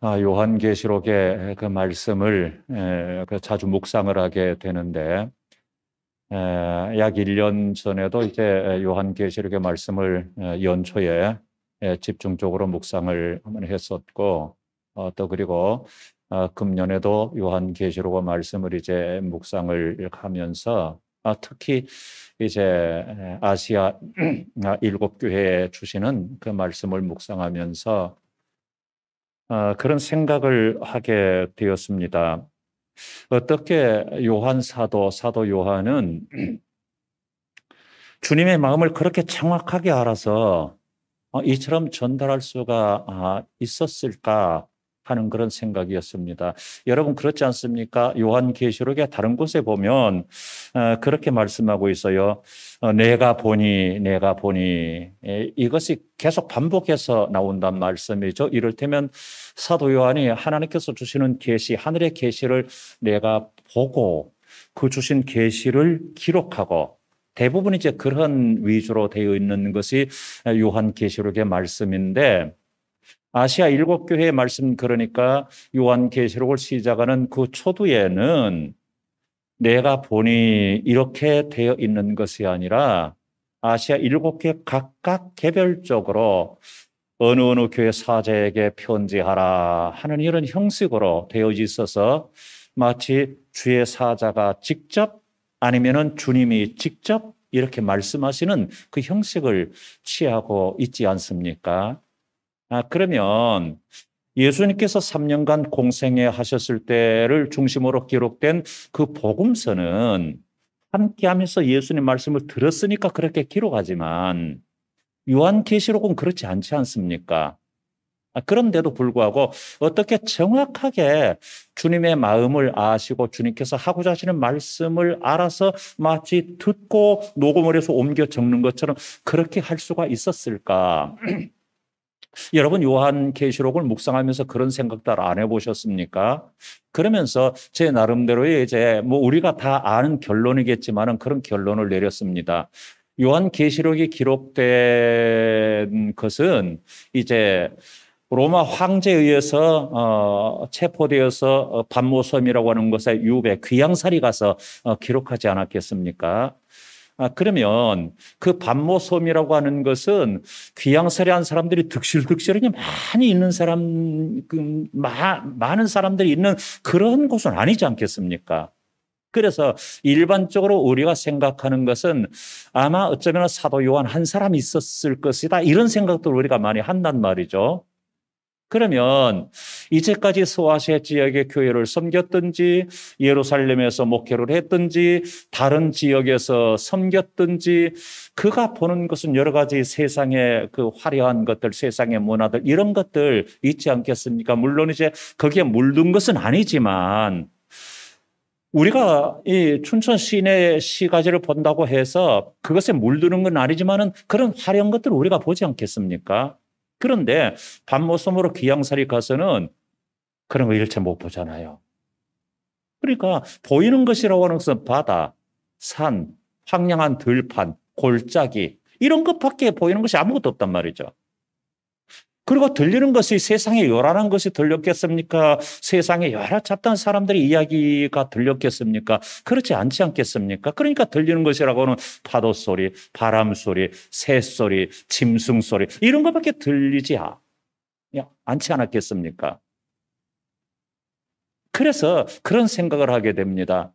요한계시록의 그 말씀을 자주 묵상을 하게 되는데 약 1년 전에도 이제 요한계시록의 말씀을 연초에 집중적으로 묵상을 한번 했었고 또 그리고 금년에도 요한계시록의 말씀을 이제 묵상을 하면서 특히 이제 아시아 일곱 교회에 주시는 그 말씀을 묵상하면서 그런 생각을 하게 되었습니다. 어떻게 사도 요한은 주님의 마음을 그렇게 정확하게 알아서 이처럼 전달할 수가 있었을까 하는 그런 생각이었습니다. 여러분 그렇지 않습니까? 요한계시록의 다른 곳에 보면 그렇게 말씀하고 있어요. 내가 보니 이것이 계속 반복해서 나온단 말씀이죠. 이를테면 사도 요한이 하나님께서 주시는 계시, 하늘의 계시를 내가 보고 그 주신 계시를 기록하고 대부분 이제 그런 위주로 되어 있는 것이 요한계시록의 말씀인데 아시아 일곱 교회의 말씀 그러니까 요한계시록을 시작하는 그 초두에는 내가 보니 이렇게 되어 있는 것이 아니라 아시아 일곱 교회 각각 개별적으로 어느 교회 사제에게 편지하라 하는 이런 형식으로 되어 있어서 마치 주의 사자가 직접 아니면은 주님이 직접 이렇게 말씀하시는 그 형식을 취하고 있지 않습니까? 그러면 예수님께서 3년간 공생애 하셨을 때를 중심으로 기록된 그 복음서는 함께 하면서 예수님 말씀을 들었으니까 그렇게 기록하지만 요한계시록은 그렇지 않지 않습니까? 그런데도 불구하고 어떻게 정확하게 주님의 마음을 아시고 주님께서 하고자 하시는 말씀을 알아서 마치 듣고 녹음을 해서 옮겨 적는 것처럼 그렇게 할 수가 있었을까? 여러분 요한계시록을 묵상하면서 그런 생각들 안 해보셨습니까? 그러면서 제 나름대로의 이제 우리가 다 아는 결론이겠지만은 그런 결론을 내렸습니다. 요한계시록이 기록된 것은 이제 로마 황제에 의해서 체포되어서 반모섬이라고 하는 곳에 유배 귀양살이 가서 기록하지 않았겠습니까? 그러면 그 반모섬이라고 하는 것은 귀양살이 한 사람들이 득실득실하게 많이 있는 많은 사람들이 있는 그런 곳은 아니지 않겠습니까? 그래서 일반적으로 우리가 생각하는 것은 아마 어쩌면 사도 요한 한 사람이 있었을 것이다 이런 생각도 우리가 많이 한단 말이죠. 그러면 이제까지 소아시아 지역의 교회를 섬겼든지 예루살렘에서 목회를 했든지 다른 지역에서 섬겼든지 그가 보는 것은 여러 가지 세상의 그 화려한 것들, 세상의 문화들 이런 것들 있지 않겠습니까? 물론 이제 거기에 물든 것은 아니지만 우리가 이 춘천 시내 시가지를 본다고 해서 그것에 물드는 건 아니지만은 그런 화려한 것들을 우리가 보지 않겠습니까? 그런데 반모섬으로 귀양살이 가서는 그런 거 일체 못 보잖아요. 그러니까 보이는 것이라고 하는 것은 바다, 산, 황량한 들판, 골짜기 이런 것밖에 보이는 것이 아무것도 없단 말이죠. 그리고 들리는 것이 세상에 요란한 것이 들렸겠습니까? 세상에 여러 잡다한 사람들의 이야기가 들렸겠습니까? 그렇지 않지 않겠습니까? 그러니까 들리는 것이라고는 파도 소리, 바람 소리, 새 소리, 짐승 소리 이런 것밖에 들리지 않지 않았겠습니까? 그래서 그런 생각을 하게 됩니다.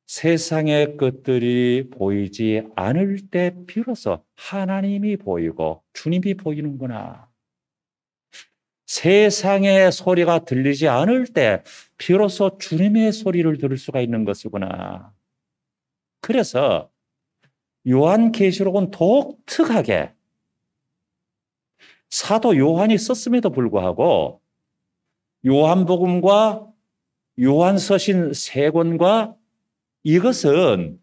세상의 것들이 보이지 않을 때 비로소 하나님이 보이고 주님이 보이는구나. 세상의 소리가 들리지 않을 때 비로소 주님의 소리를 들을 수가 있는 것이구나. 그래서 요한계시록은 독특하게 사도 요한이 썼음에도 불구하고 요한복음과 요한서신 세 권과 이것은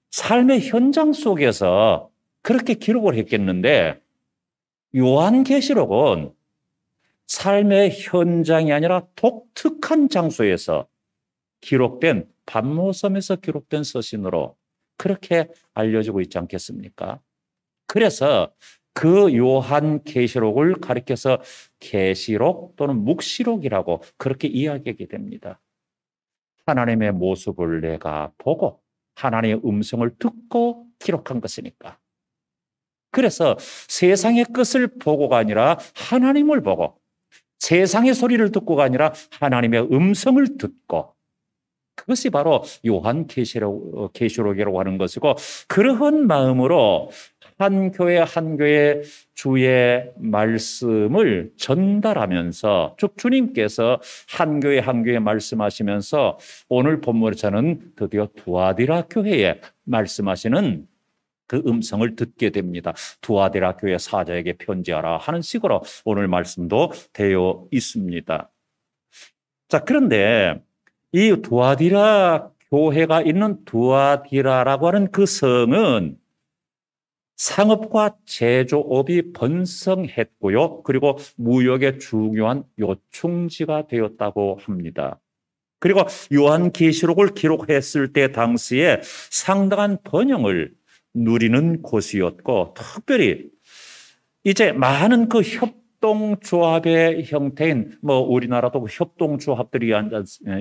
삶의 현장 속에서 그렇게 기록을 했겠는데 요한계시록은 삶의 현장이 아니라 독특한 장소에서 기록된 반모섬에서 기록된 서신으로 그렇게 알려지고 있지 않겠습니까? 그래서 그 요한계시록을 가리켜서 계시록 또는 묵시록이라고 그렇게 이야기하게 됩니다. 하나님의 모습을 내가 보고 하나님의 음성을 듣고 기록한 것이니까. 그래서 세상의 끝을 보고가 아니라 하나님을 보고, 세상의 소리를 듣고가 아니라 하나님의 음성을 듣고, 그것이 바로 요한계시록이라고 하는 것이고, 그러한 마음으로 한 교회 한 교회 주의 말씀을 전달하면서, 즉 주님께서 한 교회 한 교회 말씀하시면서 오늘 본문에서는 드디어 두아디라 교회에 말씀하시는 그 음성을 듣게 됩니다. 두아디라 교회 사자에게 편지하라 하는 식으로 오늘 말씀도 되어 있습니다. 자, 그런데 이 두아디라 교회가 있는 두아디라라고 하는 그 성은 상업과 제조업이 번성했고요. 그리고 무역의 중요한 요충지가 되었다고 합니다. 그리고 요한계시록을 기록했을 때 당시에 상당한 번영을 누리는 곳이었고, 특별히 이제 많은 그 협동조합의 형태인, 우리나라도 협동조합들이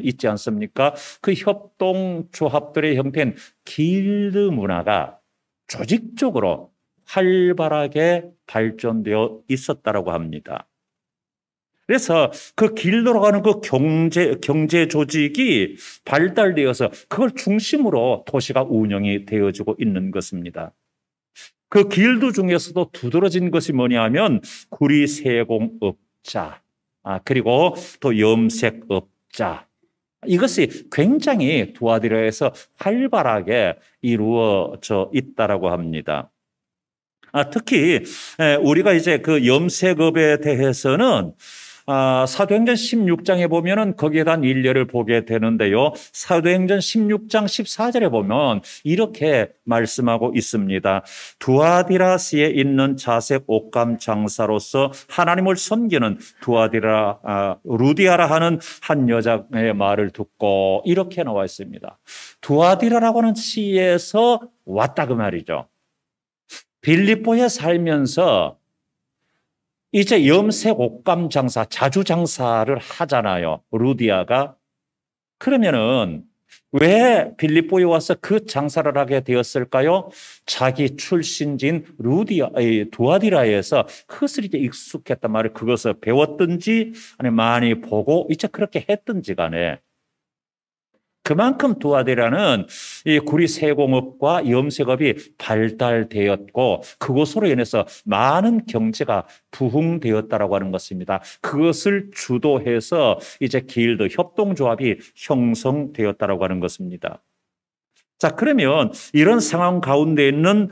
있지 않습니까? 그 협동조합들의 형태인 길드 문화가 조직적으로 활발하게 발전되어 있었다고 합니다. 그래서 그 길드로 가는 그 경제 조직이 발달되어서 그걸 중심으로 도시가 운영이 되어지고 있는 것입니다. 그 길드 중에서도 두드러진 것이 뭐냐면 구리세공업자, 그리고 또 염색업자, 이것이 굉장히 두아디라에서 활발하게 이루어져 있다라고 합니다. 특히 우리가 이제 그 염색업에 대해서는 사도행전 16장에 보면은 거기에 대한 일례를 보게 되는데요. 사도행전 16장 14절에 보면 이렇게 말씀하고 있습니다. 두아디라시에 있는 자색 옷감 장사로서 하나님을 섬기는 루디아라 하는 한 여자의 말을 듣고, 이렇게 나와 있습니다. 두아디라라고 하는 시에서 왔다 그 말이죠. 빌립보에 살면서 이제 염색 옷감 장사, 자주 장사를 하잖아요, 루디아가. 그러면은 왜 빌립보에 와서 그 장사를 하게 되었을까요? 자기 출신지인 두아디라에서 그것을 이제 익숙했단 말이에요. 그것을 배웠든지 아니면 많이 보고 이제 그렇게 했든지 간에 그만큼 두아디라는 이 구리세공업과 염색업이 발달되었고, 그것으로 인해서 많은 경제가 부흥되었다라고 하는 것입니다. 그것을 주도해서 이제 길드 협동조합이 형성되었다라고 하는 것입니다. 자, 그러면 이런 상황 가운데 있는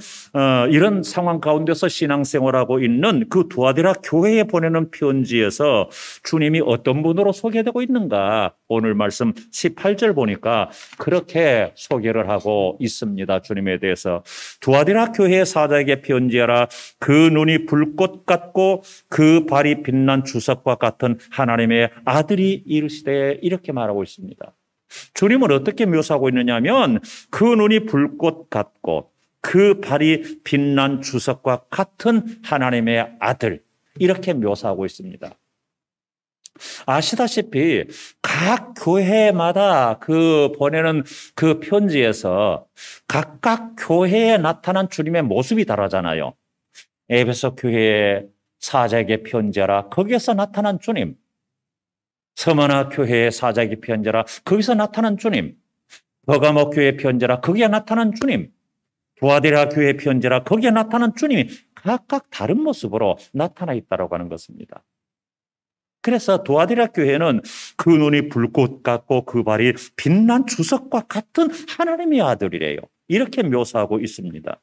이런 상황 가운데서 신앙생활하고 있는 그 두아디라 교회에 보내는 편지에서 주님이 어떤 분으로 소개되고 있는가, 오늘 말씀 18절 보니까 그렇게 소개를 하고 있습니다. 주님에 대해서. 두아디라 교회의 사자에게 편지하라. 그 눈이 불꽃 같고 그 발이 빛난 주석과 같은 하나님의 아들이 이르시되, 이렇게 말하고 있습니다. 주님을 어떻게 묘사하고 있느냐 하면 그 눈이 불꽃 같고 그 발이 빛난 주석과 같은 하나님의 아들, 이렇게 묘사하고 있습니다. 아시다시피 각 교회마다 그 보내는 그 편지에서 각각 교회에 나타난 주님의 모습이 다르잖아요. 에베소 교회의 사자에게 편지하라, 거기에서 나타난 주님. 서머나 교회의 사자에게 편지하라, 거기서 나타난 주님. 버가모 교회의 편지하라, 거기에 나타난 주님. 두아디라 교회의 편지하라, 거기에 나타난 주님이 각각 다른 모습으로 나타나 있다고 하는 것입니다. 그래서 두아디라 교회는 그 눈이 불꽃 같고 그 발이 빛난 주석과 같은 하나님의 아들이래요. 이렇게 묘사하고 있습니다.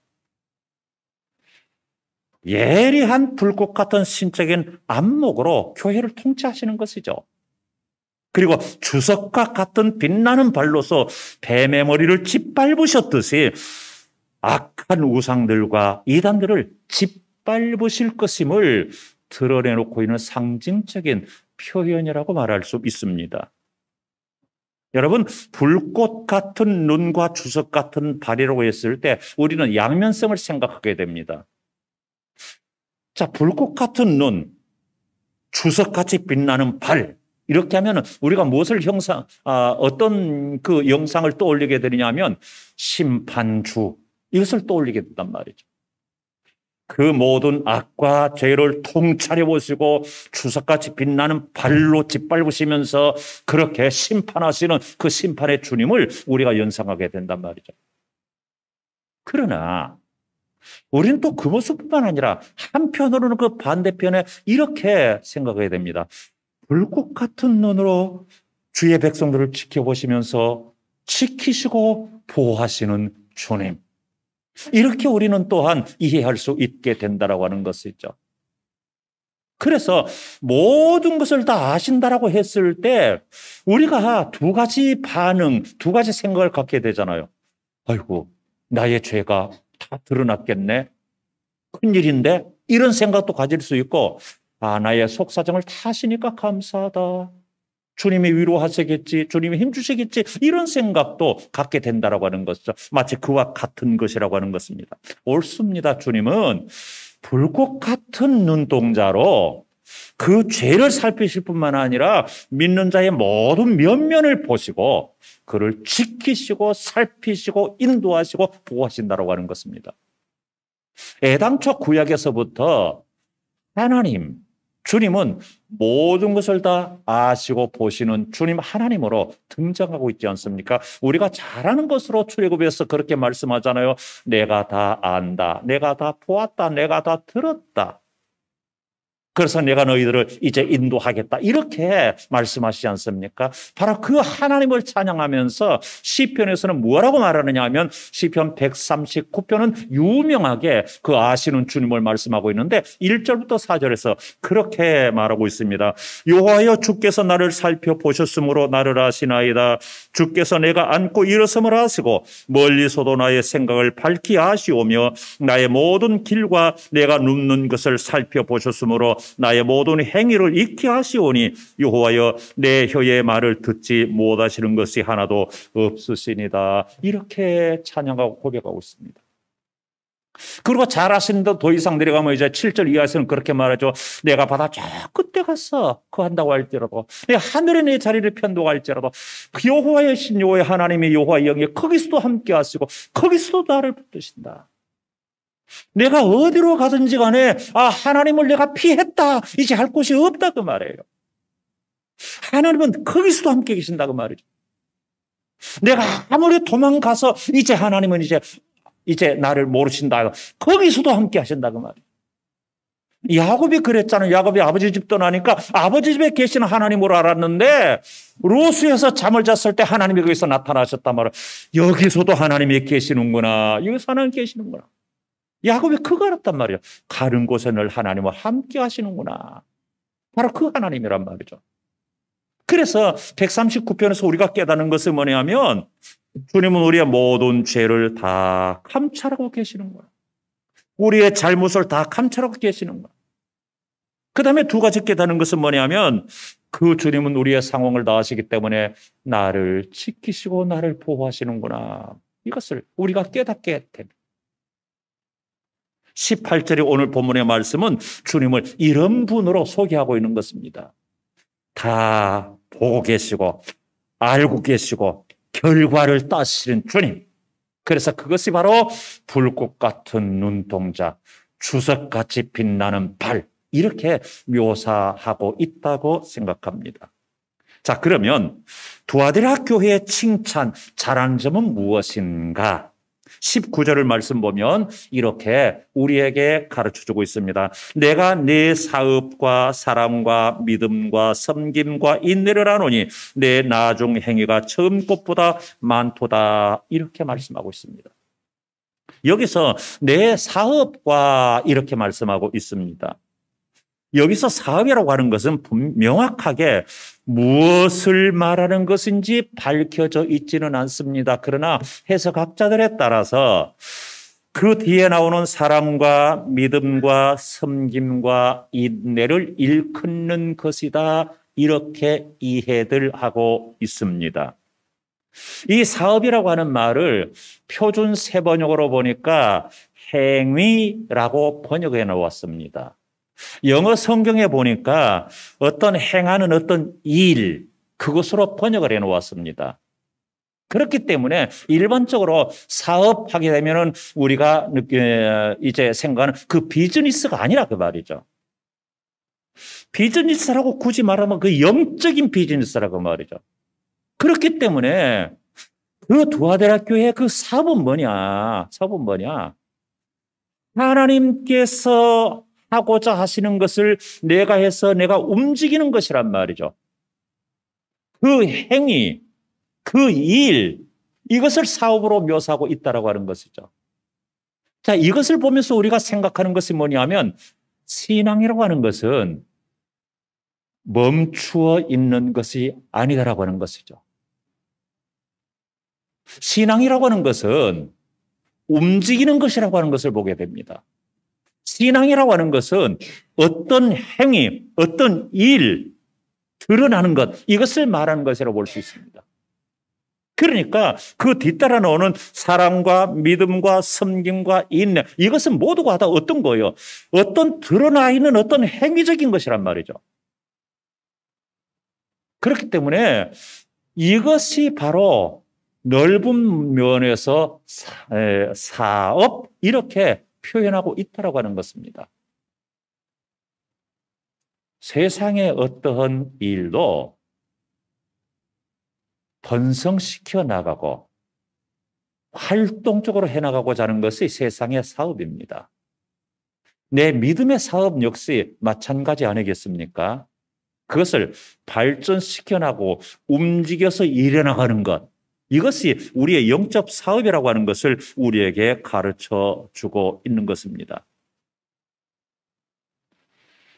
예리한 불꽃 같은 신적인 안목으로 교회를 통치하시는 것이죠. 그리고 주석과 같은 빛나는 발로서 뱀의 머리를 짓밟으셨듯이 악한 우상들과 이단들을 짓밟으실 것임을 드러내놓고 있는 상징적인 표현이라고 말할 수 있습니다. 여러분, 불꽃 같은 눈과 주석 같은 발이라고 했을 때 우리는 양면성을 생각하게 됩니다. 자, 불꽃 같은 눈, 주석같이 빛나는 발. 이렇게 하면 우리가 무엇을 어떤 그 영상을 떠올리게 되느냐면 심판주. 이것을 떠올리게 된단 말이죠. 그 모든 악과 죄를 통찰해 보시고 주석같이 빛나는 발로 짓밟으시면서 그렇게 심판하시는 그 심판의 주님을 우리가 연상하게 된단 말이죠. 그러나 우리는 또 그 모습뿐만 아니라 한편으로는 그 반대편에 이렇게 생각해야 됩니다. 불꽃 같은 눈으로 주의 백성들을 지켜보시면서 지키시고 보호하시는 주님. 이렇게 우리는 또한 이해할 수 있게 된다라고 하는 것이죠. 그래서 모든 것을 다 아신다라고 했을 때 우리가 두 가지 반응, 두 가지 생각을 갖게 되잖아요. 아이고, 나의 죄가 다 드러났겠네. 큰일인데? 이런 생각도 가질 수 있고, 나의 속사정을 다 아시니까 감사하다. 주님이 위로하시겠지, 주님이 힘주시겠지, 이런 생각도 갖게 된다라고 하는 것이죠. 마치 그와 같은 것이라고 하는 것입니다. 옳습니다. 주님은 불꽃 같은 눈동자로 그 죄를 살피실 뿐만 아니라 믿는 자의 모든 면면을 보시고 그를 지키시고 살피시고 인도하시고 보호하신다라고 하는 것입니다. 애당초 구약에서부터 하나님, 주님은 모든 것을 다 아시고 보시는 주님 하나님으로 등장하고 있지 않습니까? 우리가 잘 아는 것으로 출애굽에서 그렇게 말씀하잖아요. 내가 다 안다. 내가 다 보았다. 내가 다 들었다. 그래서 내가 너희들을 이제 인도하겠다. 이렇게 말씀하시지 않습니까? 바로 그 하나님을 찬양하면서 시편에서는 뭐라고 말하느냐 하면 시편 139편은 유명하게 그 아시는 주님을 말씀하고 있는데 1절부터 4절에서 그렇게 말하고 있습니다. 여호와여 주께서 나를 살펴보셨으므로 나를 아시나이다. 주께서 내가 앉고 일어섬을 아시고 멀리서도 나의 생각을 밝히 아시오며 나의 모든 길과 내가 눕는 것을 살펴보셨으므로 나의 모든 행위를 익히 하시오니 여호와여 내 혀의 말을 듣지 못하시는 것이 하나도 없으시니다. 이렇게 찬양하고 고백하고 있습니다. 그리고 잘 아시는데 더 이상 내려가면 이제 7절 이하에서는 그렇게 말하죠. 내가 바다 저 끝에 가서 거한다고 할지라도 내 하늘에 내 자리를 편도할지라도 그 여호와의 신 여호와의 하나님의 여호와의 영이 거기서도 함께 하시고 거기서도 나를 붙드신다. 내가 어디로 가든지 간에 하나님을 내가 피했다. 이제 할 곳이 없다 그 말이에요. 하나님은 거기서도 함께 계신다 그 말이죠. 내가 아무리 도망가서 이제 하나님은 이제 나를 모르신다. 거기서도 함께 하신다 그 말이에요. 야곱이 그랬잖아요. 야곱이 아버지 집 떠나니까 아버지 집에 계시는 하나님으로 알았는데 로스에서 잠을 잤을 때 하나님이 거기서 나타나셨단 말이에요. 여기서도 하나님이 계시는구나. 여기서 하나님 계시는구나. 야곱이 그거 알았단 말이에요. 가는 곳에 늘 하나님과 함께 하시는구나. 바로 그 하나님이란 말이죠. 그래서 139편에서 우리가 깨닫는 것은 뭐냐면 주님은 우리의 모든 죄를 다 감찰하고 계시는 거예요. 우리의 잘못을 다 감찰하고 계시는 거예요. 그 다음에 두 가지 깨닫는 것은 뭐냐면 그 주님은 우리의 상황을 다 아시기 때문에 나를 지키시고 나를 보호하시는구나. 이것을 우리가 깨닫게 됩니다. 18절의 오늘 본문의 말씀은 주님을 이런 분으로 소개하고 있는 것입니다. 다 보고 계시고 알고 계시고 결과를 따시는 주님. 그래서 그것이 바로 불꽃 같은 눈동자, 주석같이 빛나는 발 이렇게 묘사하고 있다고 생각합니다. 자, 그러면 두아디라 교회의 칭찬, 잘하는 점은 무엇인가? 19절을 말씀 보면 이렇게 우리에게 가르쳐주고 있습니다. 내가 내 사업과 사랑과 믿음과 섬김과 인내를 하노니 내 나중 행위가 처음 것보다 많도다. 이렇게 말씀하고 있습니다. 여기서 내 사업과 이렇게 말씀하고 있습니다. 여기서 사업이라고 하는 것은 명확하게 무엇을 말하는 것인지 밝혀져 있지는 않습니다. 그러나 해석학자들에 따라서 그 뒤에 나오는 사랑과 믿음과 섬김과 인내를 일컫는 것이다. 이렇게 이해들 하고 있습니다. 이 사업이라고 하는 말을 표준 세번역으로 보니까 행위라고 번역해 놓았습니다. 영어 성경에 보니까 어떤 행하는 어떤 일, 그것으로 번역을 해 놓았습니다. 그렇기 때문에 일반적으로 사업하게 되면은 우리가 이제 생각하는 그 비즈니스가 아니라 그 말이죠. 비즈니스라고 굳이 말하면 그 영적인 비즈니스라고 말이죠. 그렇기 때문에 그 두아데라 교회의 그 사업은 뭐냐? 사업은 뭐냐? 하나님께서 하고자 하시는 것을 내가 해서 내가 움직이는 것이란 말이죠. 그 행위, 그 일, 이것을 사업으로 묘사하고 있다라고 하는 것이죠. 자, 이것을 보면서 우리가 생각하는 것이 뭐냐면 신앙이라고 하는 것은 멈추어 있는 것이 아니다라고 하는 것이죠. 신앙이라고 하는 것은 움직이는 것이라고 하는 것을 보게 됩니다. 신앙이라고 하는 것은 어떤 행위, 어떤 일, 드러나는 것, 이것을 말하는 것이라고 볼 수 있습니다. 그러니까 그 뒤따라 나오는 사랑과 믿음과 섬김과 인내, 이것은 모두가 다 어떤 거예요? 어떤 드러나 있는 어떤 행위적인 것이란 말이죠. 그렇기 때문에 이것이 바로 넓은 면에서 사업, 이렇게 표현하고 있다고 하는 것입니다. 세상의 어떠한 일도 번성시켜 나가고 활동적으로 해나가고자 하는 것이 세상의 사업입니다. 내 믿음의 사업 역시 마찬가지 아니겠습니까? 그것을 발전시켜 나가고 움직여서 일어나가는 것, 이것이 우리의 영적 사업이라고 하는 것을 우리에게 가르쳐 주고 있는 것입니다.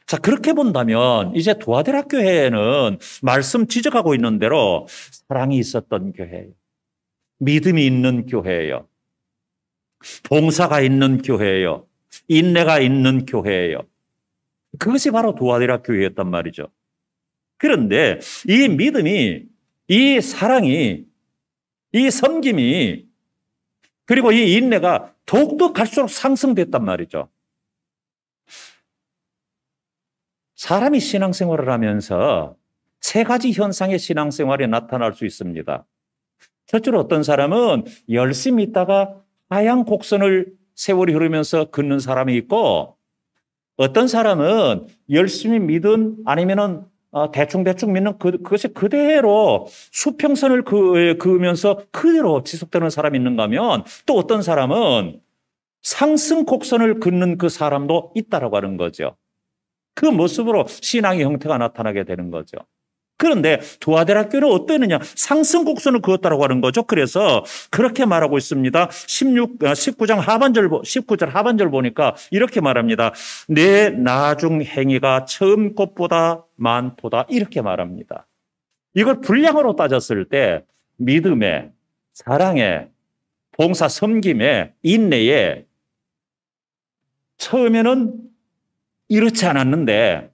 자, 그렇게 본다면 이제 두아데라 교회는 말씀 지적하고 있는 대로 사랑이 있었던 교회예요. 믿음이 있는 교회예요. 봉사가 있는 교회예요. 인내가 있는 교회예요. 그것이 바로 두아데라 교회였단 말이죠. 그런데 이 믿음이, 이 사랑이, 이 섬김이, 그리고 이 인내가 더욱더 갈수록 상승됐단 말이죠. 사람이 신앙생활을 하면서 세 가지 현상의 신앙생활이 나타날 수 있습니다. 첫째로 어떤 사람은 열심히 있다가 하얀 곡선을 세월이 흐르면서 걷는 사람이 있고, 어떤 사람은 열심히 믿은 아니면은 대충 믿는 그것이 그대로 수평선을 그으면서 그대로 지속되는 사람이 있는가 하면, 또 어떤 사람은 상승 곡선을 긋는 그 사람도 있다라고 하는 거죠. 그 모습으로 신앙의 형태가 나타나게 되는 거죠. 그런데 두아데라 교회는 어떠느냐? 상승 곡선을 그었다라고 하는 거죠. 그래서 그렇게 말하고 있습니다. 19절 하반절 보니까 이렇게 말합니다. 내 나중 행위가 처음 것보다 많도다, 이렇게 말합니다. 이걸 분량으로 따졌을 때 믿음에, 사랑에, 봉사 섬김에, 인내에 처음에는 이렇지 않았는데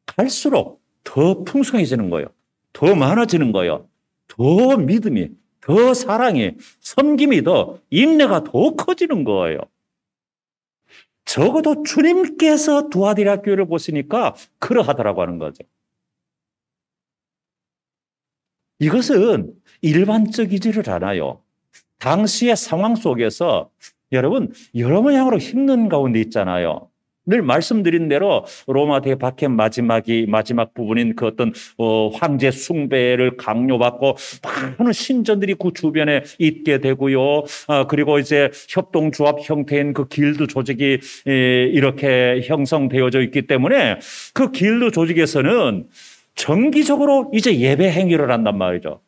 갈수록 더 풍성해지는 거예요. 더 많아지는 거예요. 더 믿음이, 더 사랑이, 섬김이, 더 인내가 더 커지는 거예요. 적어도 주님께서 두아데라 교회를 보시니까 그러하더라고 하는 거죠. 이것은 일반적이지를 않아요. 당시의 상황 속에서 여러분, 여러 모양으로 힘든 가운데 있잖아요. 늘 말씀드린 대로 로마 대박해 마지막 부분인 그 어떤 황제 숭배를 강요받고 많은 신전들이 그 주변에 있게 되고요. 그리고 이제 협동조합 형태인 그 길드 조직이 이렇게 형성되어져 있기 때문에 그 길드 조직에서는 정기적으로 이제 예배 행위를 한단 말이죠.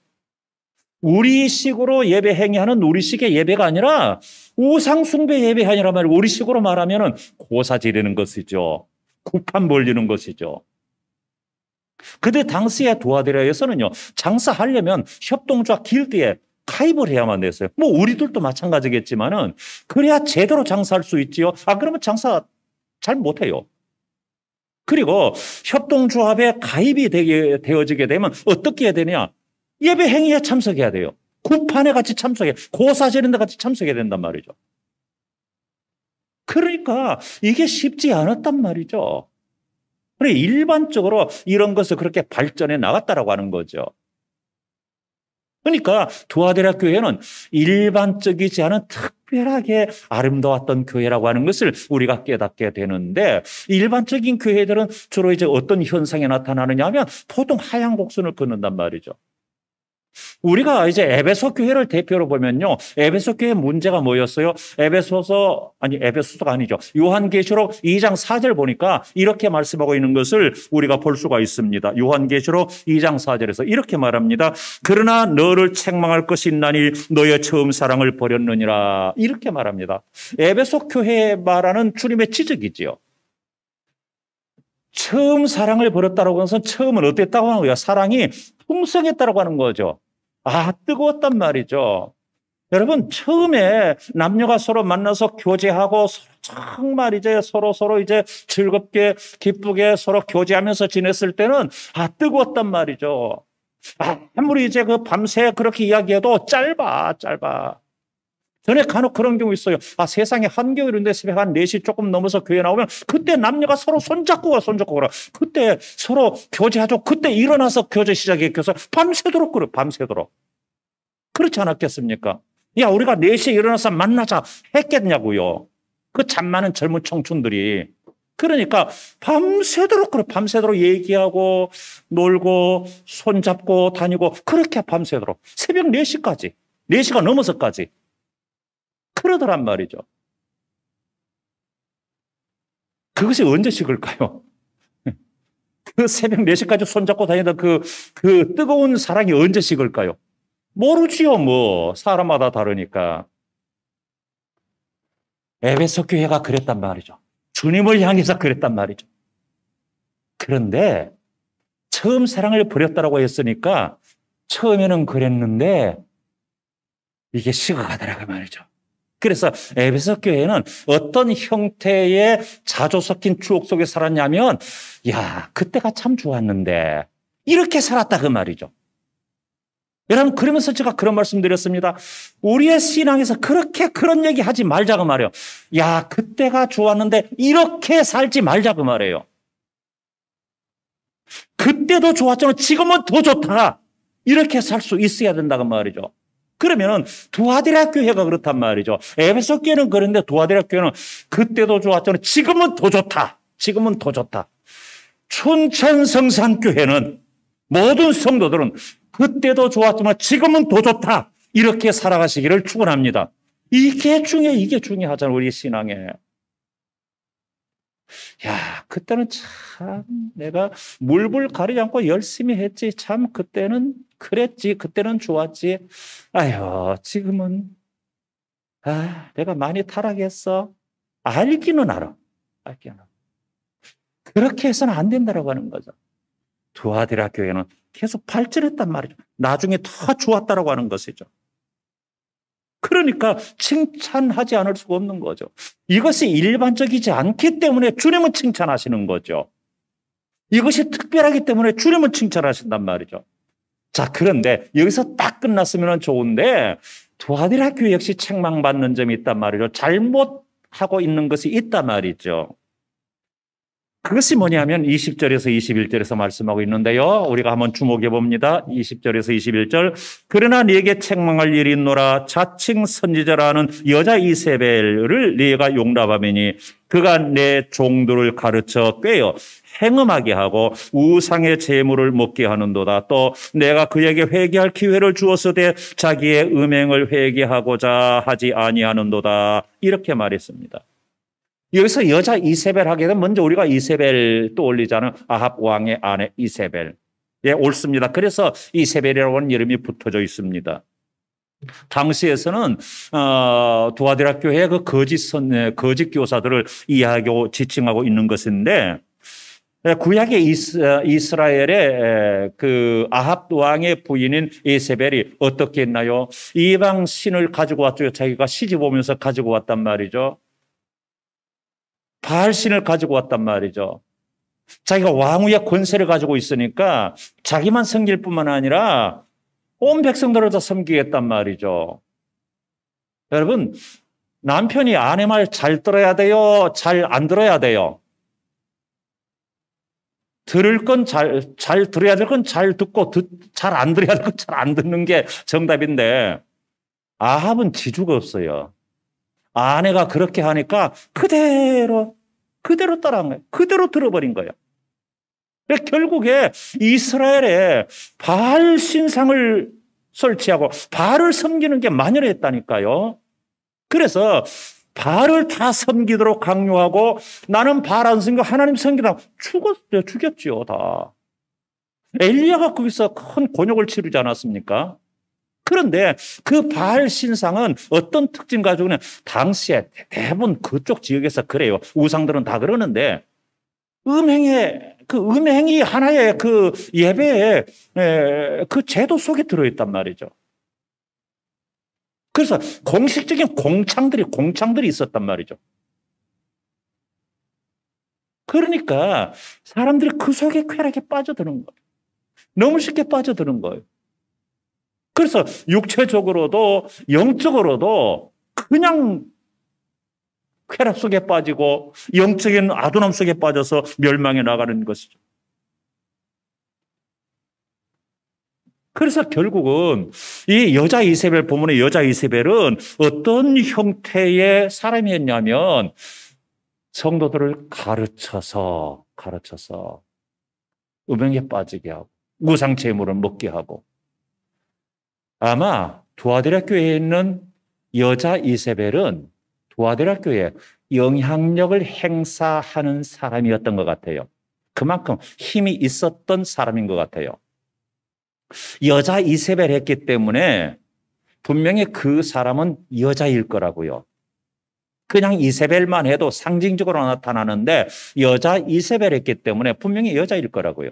우리식으로 예배 행위하는 우리식의 예배가 아니라 우상숭배 예배 아니란 말이에요. 우리식으로 말하면 고사 지르는 것이죠. 구판 벌리는 것이죠. 그때 당시에 두아데라에서는요, 장사하려면 협동조합 길드에 가입을 해야만 됐어요. 뭐 우리들도 마찬가지겠지만은 그래야 제대로 장사할 수 있지요. 그러면 장사 잘 못해요. 그리고 협동조합에 가입이 되어지게 되면 어떻게 해야 되냐? 예배 행위에 참석해야 돼요. 구판에 같이 참석해. 고사 지는 데 같이 참석해야 된단 말이죠. 그러니까 이게 쉽지 않았단 말이죠. 그래 일반적으로 이런 것을 그렇게 발전해 나갔다라고 하는 거죠. 그러니까 두아데라 교회는 일반적이지 않은 특별하게 아름다웠던 교회라고 하는 것을 우리가 깨닫게 되는데, 일반적인 교회들은 주로 이제 어떤 현상이 나타나느냐 하면 보통 하얀 곡선을 걷는단 말이죠. 우리가 이제 에베소 교회를 대표로 보면요, 에베소 교회 문제가 뭐였어요? 에베소서가 아니죠. 요한계시록 2장 4절 보니까 이렇게 말씀하고 있는 것을 우리가 볼 수가 있습니다. 요한계시록 2장 4절에서 이렇게 말합니다. 그러나 너를 책망할 것이 있나니 너의 처음 사랑을 버렸느니라. 이렇게 말합니다. 에베소 교회에 말하는 주님의 지적이지요. 처음 사랑을 버렸다고 해서 처음은 어땠다고 하는 거예요? 사랑이 풍성했다고 하는 거죠. 뜨거웠단 말이죠. 여러분, 처음에 남녀가 서로 만나서 교제하고 정말 이제 서로 이제 즐겁게 기쁘게 서로 교제하면서 지냈을 때는 뜨거웠단 말이죠. 아무리 이제 그 밤새 그렇게 이야기해도 짧아. 전에 간혹 그런 경우 있어요. 세상에 한겨울인데 새벽 한 4시 조금 넘어서 교회 나오면 그때 남녀가 서로 손잡고 그러. 그때 서로 교제하죠. 그때 일어나서 교제 시작해서 밤새도록 그래. 밤새도록. 그렇지 않았겠습니까? 야, 우리가 4시에 일어나서 만나자 했겠냐고요. 그 잠 많은 젊은 청춘들이. 그러니까 밤새도록 그래. 밤새도록 얘기하고 놀고 손잡고 다니고 그렇게 밤새도록. 새벽 4시까지. 4시가 넘어서까지. 그러더란 말이죠. 그것이 언제 식을까요? 그 새벽 4시까지 손잡고 다니던 그 뜨거운 사랑이 언제 식을까요? 모르지요, 뭐. 사람마다 다르니까. 에베소 교회가 그랬단 말이죠. 주님을 향해서 그랬단 말이죠. 그런데 처음 사랑을 버렸다고 했으니까 처음에는 그랬는데 이게 식어가더라고 말이죠. 그래서 에베소 교회는 어떤 형태의 자조 섞인 추억 속에 살았냐면, 그때가 참 좋았는데 이렇게 살았다 그 말이죠. 여러분, 그러면서 제가 그런 말씀 드렸습니다. 우리의 신앙에서 그렇게 그런 얘기 하지 말자 그 말이에요. 그때가 좋았는데 이렇게 살지 말자 그 말이에요. 그때도 좋았지만 지금은 더 좋다. 이렇게 살 수 있어야 된다고 말이죠. 그러면 두아디라 교회가 그렇단 말이죠. 에베소 교회는 그런데 두아디라 교회는 그때도 좋았지만 지금은 더 좋다. 지금은 더 좋다. 춘천성산교회는 모든 성도들은 그때도 좋았지만 지금은 더 좋다. 이렇게 살아가시기를 축원합니다. 이게 중요하잖아요. 우리 신앙에. 그때는 참 내가 물불 가리지 않고 열심히 했지. 참 그때는 그랬지. 그때는 좋았지. 지금은 내가 많이 타락했어. 알기는 알아. 그렇게 해서는 안 된다고 하는 거죠. 두아디라 교회는 계속 발전했단 말이죠. 나중에 더 좋았다고 하는 것이죠. 그러니까 칭찬하지 않을 수가 없는 거죠. 이것이 일반적이지 않기 때문에 주님은 칭찬하시는 거죠. 이것이 특별하기 때문에 주님은 칭찬하신단 말이죠. 자, 그런데 여기서 딱 끝났으면 좋은데 두아디라 교회 역시 책망받는 점이 있단 말이죠. 잘못하고 있는 것이 있단 말이죠. 그것이 뭐냐면 20절에서 21절에서 말씀하고 있는데요. 우리가 한번 주목해 봅니다. 20절에서 21절. 그러나 네게 책망할 일이 있노라. 자칭 선지자라는 여자 이세벨을 네가 용납하매니 그가 내 종들을 가르쳐 꿰어 행음하게 하고 우상의 제물을 먹게 하는도다. 또 내가 그에게 회개할 기회를 주었으되 자기의 음행을 회개하고자 하지 아니하는도다. 이렇게 말했습니다. 여기서 여자 이세벨 하게 되면 먼저 우리가 이세벨 떠올리자는 아합 왕의 아내 이세벨. 옳습니다. 그래서 이세벨이라고 하는 이름이 붙어져 있습니다. 당시에서는 두아디라 교회의 그 거짓 교사들을 이해하고 지칭하고 있는 것인데, 구약의 이스라엘의 그 아합 왕의 부인인 이세벨이 어떻게 했나요? 이방 신을 가지고 왔죠. 자기가 시집 오면서 가지고 왔단 말이죠. 바알신을 가지고 왔단 말이죠. 자기가 왕위의 권세를 가지고 있으니까 자기만 섬길 뿐만 아니라 온 백성들을 다 섬기겠단 말이죠. 여러분, 남편이 아내 말 잘 들어야 돼요? 잘 안 들어야 돼요? 들을 건 잘 들어야 될 건 잘 듣고, 잘 안 들어야 될 건 잘 안 듣는 게 정답인데, 아합은 지주가 없어요. 아내가 그렇게 하니까 그대로 따라한 거예요. 그대로 들어버린 거예요. 결국에 이스라엘에 바알 신상을 설치하고 바알을 섬기는 게 만연했다니까요. 그래서 바알을 다 섬기도록 강요하고 나는 바알 안 섬기고 하나님 섬기다 죽였지요, 다. 엘리야가 거기서 큰 곤욕을 치르지 않았습니까? 그런데 그 바알 신상은 어떤 특징 가지고 있는, 당시에 대부분 그쪽 지역에서 그래요. 우상들은 다 그러는데 음행이 하나의 그 예배의 그 제도 속에 들어있단 말이죠. 그래서 공식적인 공창들이 있었단 말이죠. 그러니까 사람들이 그 속에 쾌락에 빠져드는 거예요. 너무 쉽게 빠져드는 거예요. 그래서 육체적으로도 영적으로도 그냥 쾌락 속에 빠지고 영적인 아둔함 속에 빠져서 멸망해 나가는 것이죠. 그래서 결국은 이 여자 이세벨, 본문의 여자 이세벨은 어떤 형태의 사람이었냐면 성도들을 가르쳐서 음행에 빠지게 하고 우상 제물을 먹게 하고, 아마 두아디라 교회에 있는 여자 이세벨은 두아디라 교회에 영향력을 행사하는 사람이었던 것 같아요. 그만큼 힘이 있었던 사람인 것 같아요. 여자 이세벨 했기 때문에 분명히 그 사람은 여자일 거라고요. 그냥 이세벨만 해도 상징적으로 나타나는데 여자 이세벨 했기 때문에 분명히 여자일 거라고요.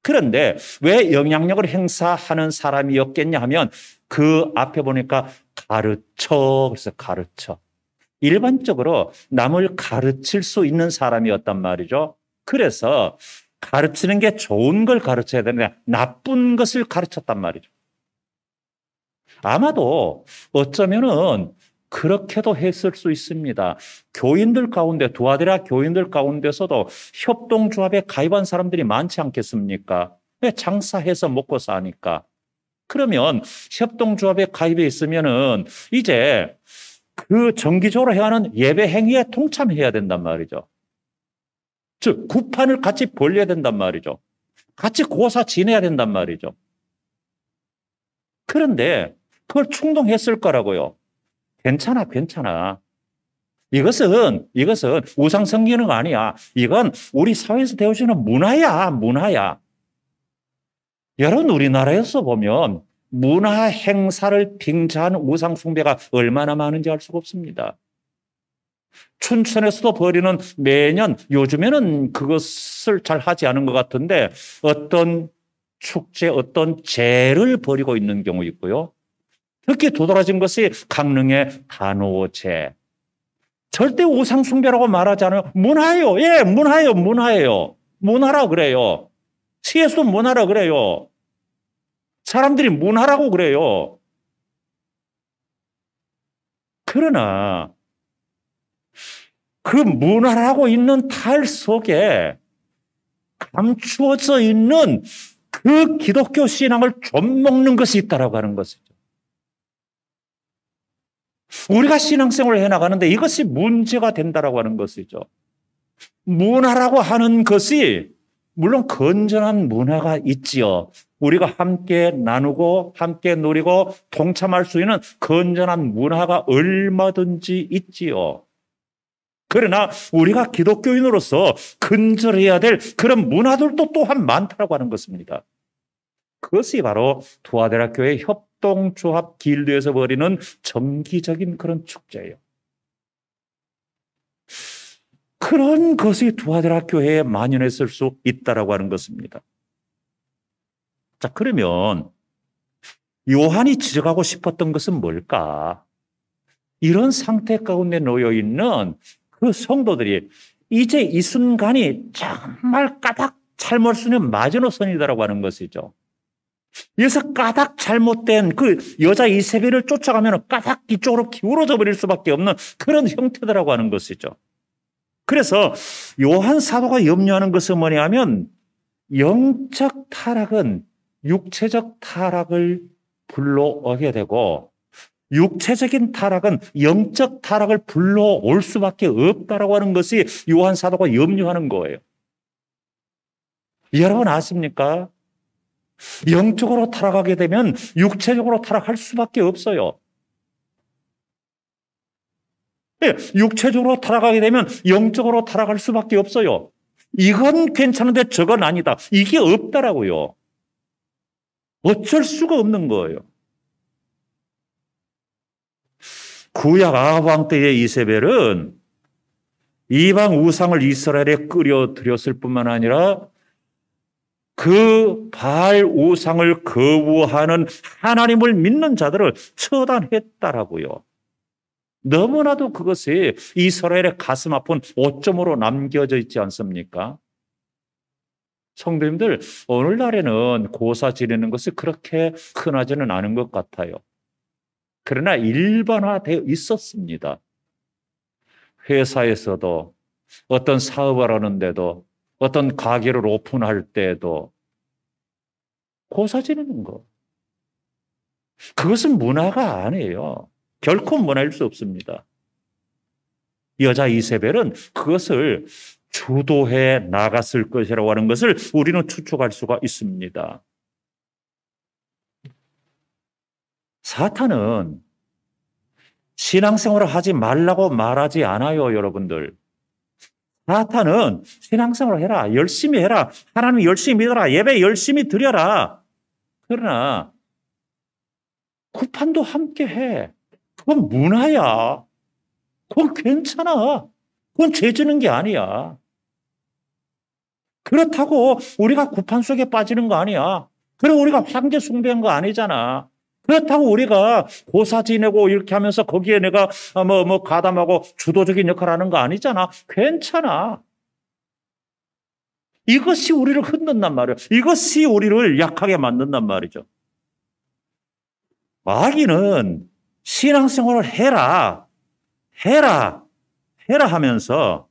그런데 왜 영향력을 행사하는 사람이었겠냐 하면 그 앞에 보니까 그래서 가르쳐. 일반적으로 남을 가르칠 수 있는 사람이었단 말이죠. 그래서 가르치는 게 좋은 걸 가르쳐야 되는데 나쁜 것을 가르쳤단 말이죠. 아마도 어쩌면은 그렇게도 했을 수 있습니다. 교인들 가운데, 두아디라 교인들 가운데서도 협동조합에 가입한 사람들이 많지 않겠습니까? 왜? 장사해서 먹고 사니까. 그러면 협동조합에 가입해 있으면은 이제 그 정기적으로 해야 하는 예배 행위에 동참해야 된단 말이죠. 즉, 구판을 같이 벌려야 된단 말이죠. 같이 고사 지내야 된단 말이죠. 그런데 그걸 충동했을 거라고요. 괜찮아. 이것은 우상 섬기는 거 아니야. 이건 우리 사회에서 되어지는 문화야. 여러분, 우리나라에서 보면 문화 행사를 빙자한 우상 숭배가 얼마나 많은지 알 수가 없습니다. 춘천에서도 벌이는 매년, 요즘에는 그것을 잘 하지 않은 것 같은데 어떤 축제, 어떤 제를 벌이고 있는 경우 있고요. 특히 도드라진 것이 강릉의 단오제. 절대 우상 숭배라고 말하지 않아요. 문화예요. 예, 문화예요. 문화라 그래요. 시에서도 문화라 그래요. 사람들이 문화라고 그래요. 그러나 그 문화라고 있는 탈 속에 감추어져 있는 그 기독교 신앙을 좀먹는 것이 있다라고 하는 것이죠. 우리가 신앙생활을 해나가는데 이것이 문제가 된다라고 하는 것이죠. 문화라고 하는 것이 물론 건전한 문화가 있지요. 우리가 함께 나누고 함께 누리고 동참할 수 있는 건전한 문화가 얼마든지 있지요. 그러나 우리가 기독교인으로서 근절해야 될 그런 문화들도 또한 많다고 하는 것입니다. 그것이 바로 두아디라 교회 협동조합 길드에서 벌이는 정기적인 그런 축제예요. 그런 것이 두아디라 교회에 만연했을 수 있다라고 하는 것입니다. 자, 그러면 요한이 지적하고 싶었던 것은 뭘까? 이런 상태 가운데 놓여 있는 그 성도들이 이제 이 순간이 정말 까닭 잘못 쓰는 마지노선이다라고 하는 것이죠. 여기서 까닭 잘못된 그 여자 이세벨을 쫓아가면 까닭 이쪽으로 기울어져 버릴 수밖에 없는 그런 형태라고 하는 것이죠. 그래서 요한 사도가 염려하는 것은 뭐냐면 영적 타락은 육체적 타락을 불러오게 되고 육체적인 타락은 영적 타락을 불러올 수밖에 없다라고 하는 것이 요한 사도가 염려하는 거예요. 여러분 아십니까? 영적으로 타락하게 되면 육체적으로 타락할 수밖에 없어요. 육체적으로 타락하게 되면 영적으로 타락할 수밖에 없어요. 이건 괜찮은데 저건 아니다. 이게 없다라고요. 어쩔 수가 없는 거예요. 구약 아합 왕 때의 이세벨은 이방 우상을 이스라엘에 끌어 들였을 뿐만 아니라 그 바알 우상을 거부하는 하나님을 믿는 자들을 처단했다라고요. 너무나도 그것이 이스라엘의 가슴 아픈 오점으로 남겨져 있지 않습니까? 성도님들, 오늘날에는 고사 지내는 것이 그렇게 흔하지는 않은 것 같아요. 그러나 일반화되어 있었습니다. 회사에서도 어떤 사업을 하는데도 어떤 가게를 오픈할 때도 고사 지내는 거. 그것은 문화가 아니에요. 결코 문화일 수 없습니다. 여자 이세벨은 그것을 주도해 나갔을 것이라고 하는 것을 우리는 추측할 수가 있습니다. 사탄은 신앙생활을 하지 말라고 말하지 않아요, 여러분들. 사탄은 신앙생활을 해라, 열심히 해라, 하나님 열심히 믿어라, 예배 열심히 드려라. 그러나 구판도 함께 해. 그건 문화야. 그건 괜찮아. 그건 죄 지는 게 아니야. 그렇다고 우리가 구판 속에 빠지는 거 아니야. 그리고 우리가 황제 숭배한 거 아니잖아. 그렇다고 우리가 고사 지내고 이렇게 하면서 거기에 내가 가담하고 주도적인 역할을 하는 거 아니잖아. 괜찮아. 이것이 우리를 흔든단 말이에요. 이것이 우리를 약하게 만든단 말이죠. 마귀는 신앙생활을 해라 하면서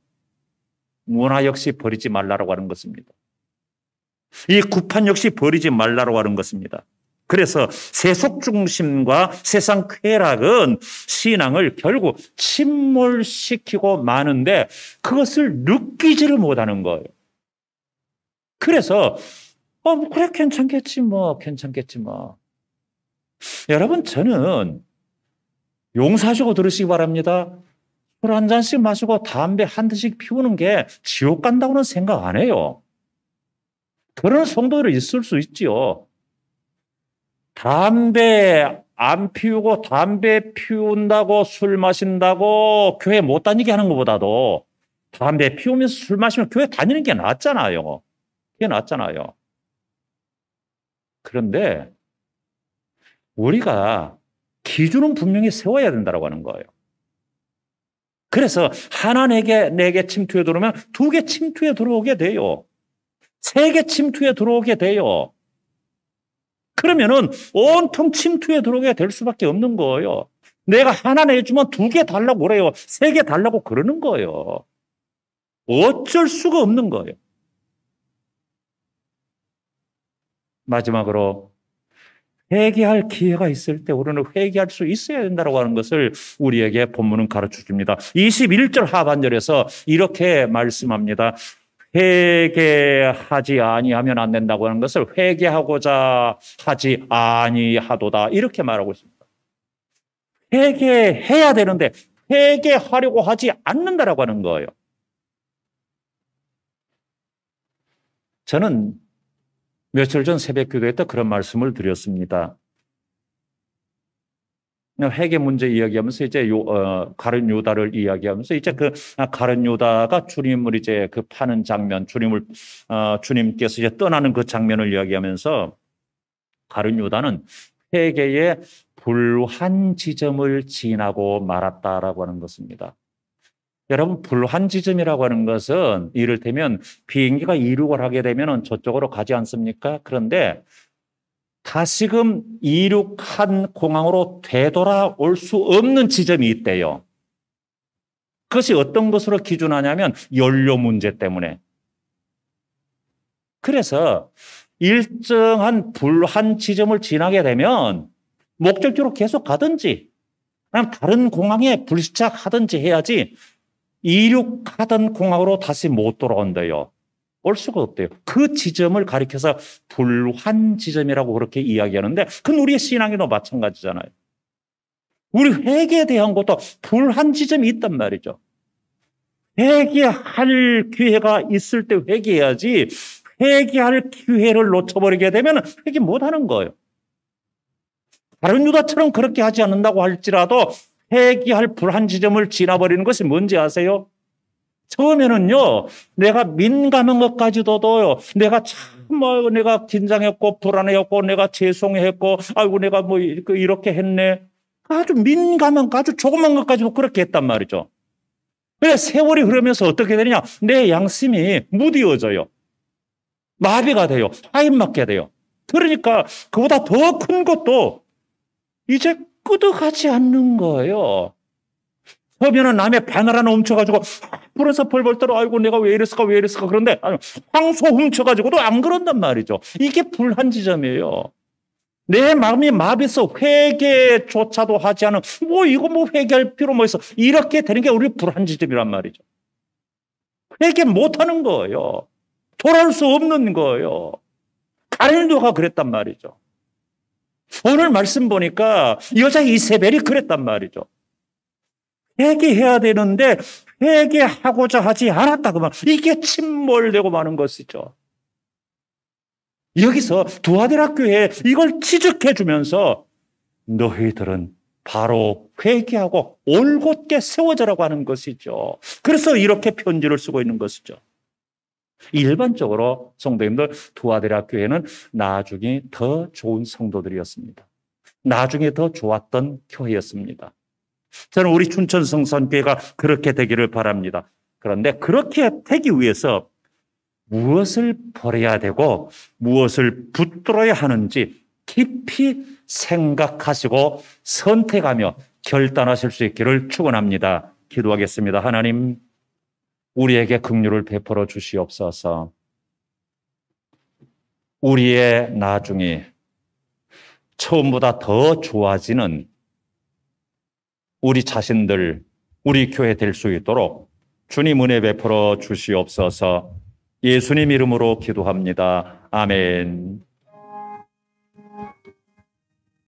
문화 역시 버리지 말라고 하는 것입니다. 이 구판 역시 버리지 말라고 하는 것입니다. 그래서 세속 중심과 세상 쾌락은 신앙을 결국 침몰시키고 마는데 그것을 느끼지를 못하는 거예요. 그래서 그래 괜찮겠지 뭐. 여러분 저는 용서하시고 들으시기 바랍니다. 술 한 잔씩 마시고 담배 한 대씩 피우는 게 지옥 간다고는 생각 안 해요. 그런 성도들이 있을 수 있지요. 담배 안 피우고 담배 피운다고 술 마신다고 교회 못 다니게 하는 것보다도 담배 피우면서 술 마시면 교회 다니는 게 낫잖아요. 그게 낫잖아요. 그런데 우리가 기준은 분명히 세워야 된다고 하는 거예요. 그래서 하나 내게 침투에 들어오면 2개 침투에 들어오게 돼요. 3개 침투에 들어오게 돼요. 그러면은 온통 침투에 들어오게 될 수밖에 없는 거예요. 내가 하나 내주면 2개 달라고 그래요. 3개 달라고 그러는 거예요. 어쩔 수가 없는 거예요. 마지막으로 회개할 기회가 있을 때 우리는 회개할 수 있어야 된다고 하는 것을 우리에게 본문은 가르쳐 줍니다. 21절 하반절에서 이렇게 말씀합니다. 회개하지 아니하면 안 된다고 하는 것을 회개하고자 하지 아니하도다 이렇게 말하고 있습니다. 회개해야 되는데 회개하려고 하지 않는다라고 하는 거예요. 저는 며칠 전 새벽 기도회 때 그런 말씀을 드렸습니다. 회개 문제 이야기하면서 이제 가룟 유다를 이야기하면서 이제 그 가룟 유다가 주님을 이제 그 파는 장면, 주님께서 이제 떠나는 그 장면을 이야기하면서 가룟 유다는 회개의 불환 지점을 지나고 말았다라고 하는 것입니다. 여러분, 불환 지점이라고 하는 것은 이를테면 비행기가 이륙을 하게 되면 저쪽으로 가지 않습니까? 그런데 다시금 이륙한 공항으로 되돌아올 수 없는 지점이 있대요. 그것이 어떤 것으로 기준하냐면 연료 문제 때문에. 그래서 일정한 불한 지점을 지나게 되면 목적지로 계속 가든지 아니면 다른 공항에 불시착하든지 해야지 이륙하던 공항으로 다시 못 돌아온대요. 올 수가 없대요. 그 지점을 가리켜서 불환 지점이라고 그렇게 이야기하는데 그건 우리의 신앙에도 마찬가지잖아요. 우리 회개에 대한 것도 불한 지점이 있단 말이죠. 회개할 기회가 있을 때 회개해야지 회개할 기회를 놓쳐버리게 되면 회개 못하는 거예요. 다른 유다처럼 그렇게 하지 않는다고 할지라도 회개할 불한 지점을 지나버리는 것이 뭔지 아세요? 처음에는요, 내가 민감한 것까지도요, 내가 내가 긴장했고, 불안해했고, 내가 죄송했고, 아이고, 내가 이렇게 했네. 아주 민감한, 아주 조그만 것까지도 그렇게 했단 말이죠. 그래, 세월이 흐르면서 어떻게 되느냐? 내 양심이 무디어져요. 마비가 돼요. 하인맞게 돼요. 그러니까 그보다 더 큰 것도 이제 끄덕하지 않는 거예요. 처음에는 남의 바늘 하나 훔쳐가지고 불에서 벌벌 떨어 아이고 내가 왜 이랬을까 왜 이랬을까 그런데 황소 훔쳐가지고도 안 그런단 말이죠. 이게 불한 지점이에요. 내 마음이 마비해서 회개조차도 하지 않은 이거 회개할 필요 뭐 있어. 이렇게 되는 게 우리 불한 지점이란 말이죠. 회개 못하는 거예요. 돌아올 수 없는 거예요. 가룟유다가 그랬단 말이죠. 오늘 말씀 보니까 여자 이세벨이 그랬단 말이죠. 회개해야 되는데 회개하고자 하지 않았다 그 말. 이게 침몰되고 마는 것이죠. 여기서 두아디라 교회에 이걸 지적해 주면서 너희들은 바로 회개하고 올곧게 세워져라고 하는 것이죠. 그래서 이렇게 편지를 쓰고 있는 것이죠. 일반적으로 성도님들 두아디라 교회는 나중에 더 좋은 성도들이었습니다. 나중에 더 좋았던 교회였습니다. 저는 우리 춘천성산교회가 그렇게 되기를 바랍니다. 그런데 그렇게 되기 위해서 무엇을 버려야 되고 무엇을 붙들어야 하는지 깊이 생각하시고 선택하며 결단하실 수 있기를 축원합니다. 기도하겠습니다. 하나님, 우리에게 긍휼을 베풀어 주시옵소서. 우리의 나중에 처음보다 더 좋아지는 우리 자신들, 우리 교회 될 수 있도록 주님 은혜 베풀어 주시옵소서. 예수님 이름으로 기도합니다. 아멘.